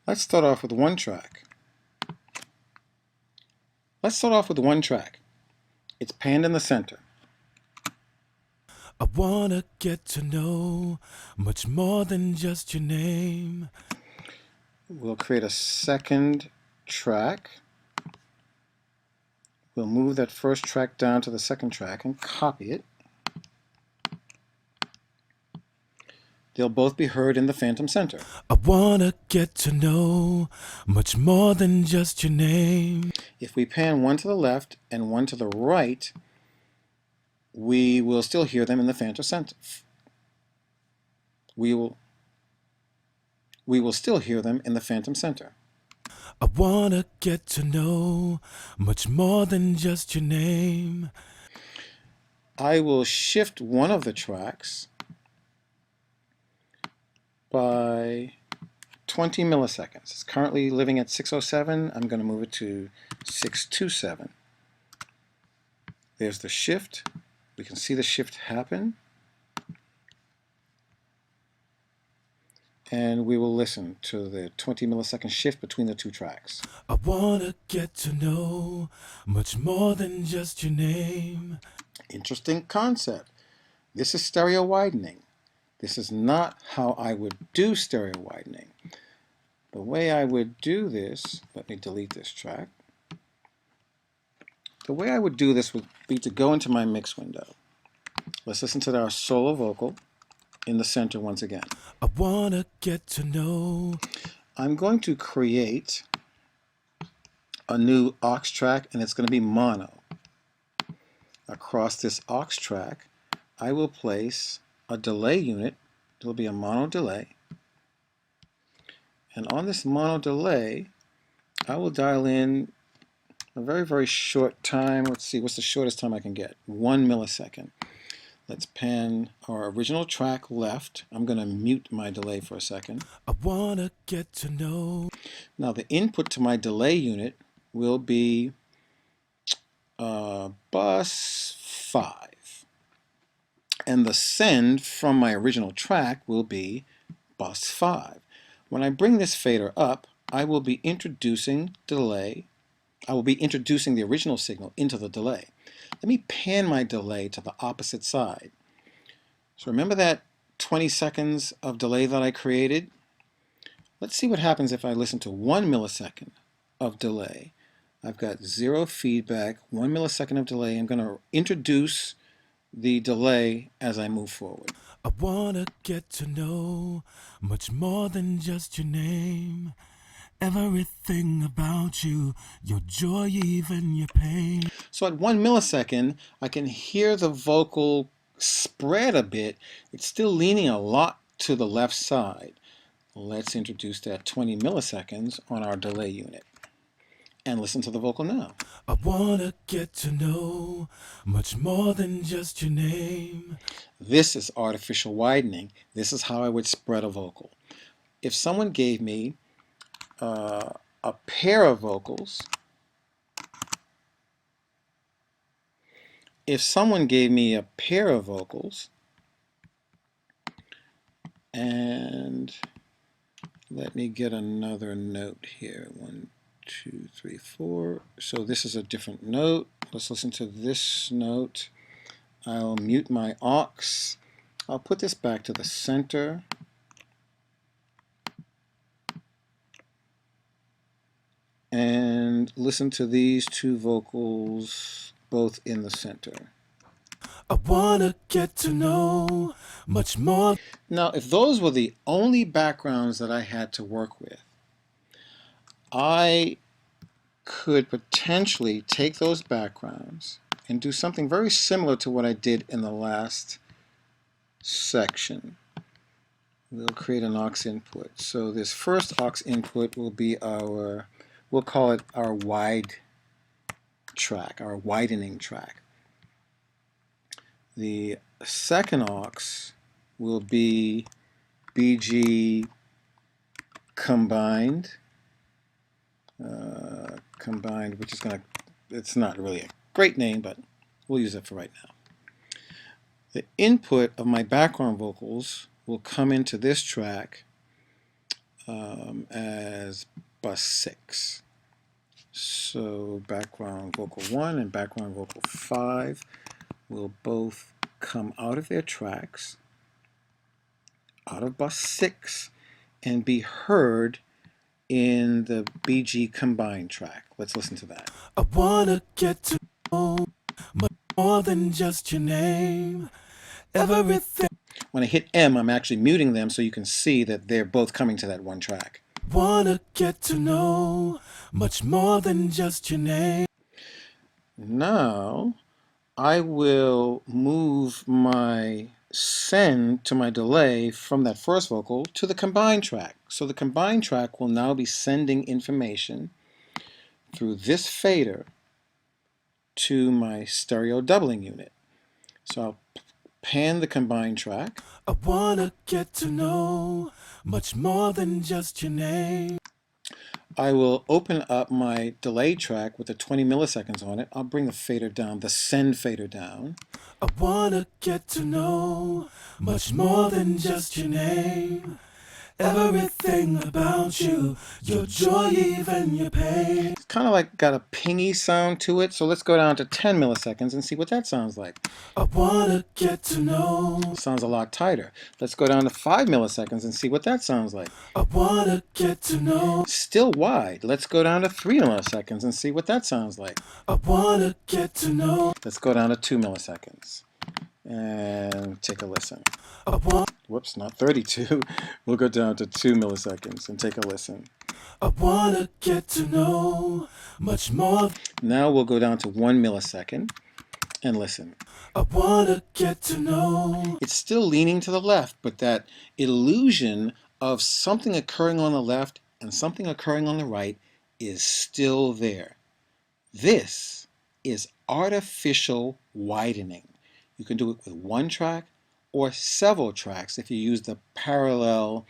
Let's start off with one track. It's panned in the center. I wanna get to know much more than just your name. We'll create a second track. We'll move that first track down to the second track and copy it. They'll both be heard in the phantom center. I wanna get to know much more than just your name. If we pan one to the left and one to the right, we will still hear them in the phantom center. We will still hear them in the phantom center. I wanna get to know much more than just your name. I will shift one of the tracks by 20 milliseconds. It's currently living at 607. I'm going to move it to 627. There's the shift. We can see the shift happen. And we will listen to the 20 millisecond shift between the two tracks. I wanna get to know much more than just your name. Interesting concept. This is stereo widening. This is not how I would do stereo widening. The way I would do this, let me delete this track. The way I would do this would be to go into my mix window. Let's listen to our solo vocal in the center once again. I wanna get to know. I'm going to create a new aux track, and it's going to be mono. Across this aux track, I will place a delay unit. It will be a mono delay. And on this mono delay, I will dial in a very, very short time. Let's see, what's the shortest time I can get? 1 millisecond. Let's pan our original track left. I'm going to mute my delay for a second. I wanna get to know. Now the input to my delay unit will be bus 5. And the send from my original track will be bus 5. When I bring this fader up, I will be introducing delay. I will be introducing the original signal into the delay. Let me pan my delay to the opposite side. So remember that 20 seconds of delay that I created? Let's see what happens if I listen to 1 millisecond of delay. I've got 0 feedback, 1 millisecond of delay. I'm going to introduce the delay as I move forward. I wanna get to know much more than just your name. Everything about you, your joy, even your pain. So at 1 millisecond, I can hear the vocal spread a bit. It's still leaning a lot to the left side. Let's introduce that 20 milliseconds on our delay unit. And listen to the vocal now. I wanna get to know much more than just your name. This is artificial widening. This is how I would spread a vocal. If someone gave me a pair of vocals, and let me get another note here. 1, 2, 3, 4. So this is a different note. Let's listen to this note. I'll mute my aux. I'll put this back to the center. And listen to these two vocals both in the center. I wanna get to know much more. Now, if those were the only backgrounds that I had to work with, I could potentially take those backgrounds and do something very similar to what I did in the last section. We'll create an aux input. So this first aux input will be we'll call it our wide track, our widening track. The second aux will be BG combined, which is it's not really a great name, but we'll use it for right now. The input of my background vocals will come into this track as bus 6. So background vocal 1 and background vocal 5 will both come out of their tracks, out of bus 6, and be heard in the BG combined track. Let's listen to that. I wanna get to know much more than just your name. Everything. When I hit M, I'm actually muting them so you can see that they're both coming to that one track. Wanna get to know much more than just your name. Now, I will move my send to my delay from that first vocal to the combined track. So the combined track will now be sending information through this fader to my stereo doubling unit. So I'll pan the combined track. I wanna get to know much more than just your name. I will open up my delay track with the 20 milliseconds on it. I'll bring the fader down, the send fader down. I wanna get to know much more than just your name. Everything about you, your joy, even your pain. It's kind of like got a pingy sound to it, so let's go down to 10 milliseconds and see what that sounds like. I wanna get to know. Sounds a lot tighter. Let's go down to 5 milliseconds and see what that sounds like. I wanna get to know. Still wide. Let's go down to 3 milliseconds and see what that sounds like. I wanna get to know. Let's go down to 2 milliseconds and take a listen. Whoops, not 32. We'll go down to 2 milliseconds and take a listen. I wanna get to know much more. Now we'll go down to 1 millisecond and listen. I wanna get to know. It's still leaning to the left, but that illusion of something occurring on the left and something occurring on the right is still there. This is artificial widening. You can do it with one track or several tracks if you use the parallel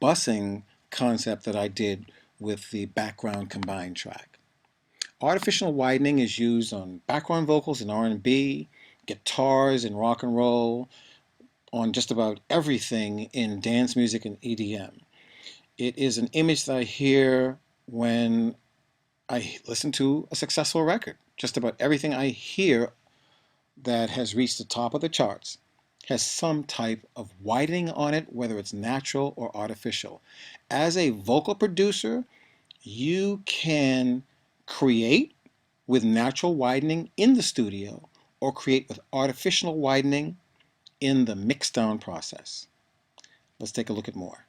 busing concept that I did with the background combined track. Artificial widening is used on background vocals in R&B, guitars in rock and roll, on just about everything in dance music and EDM. It is an image that I hear when I listen to a successful record. Just about everything I hear that has reached the top of the charts has some type of widening on it, whether it's natural or artificial. As a vocal producer, you can create with natural widening in the studio or create with artificial widening in the mix down process. Let's take a look at more.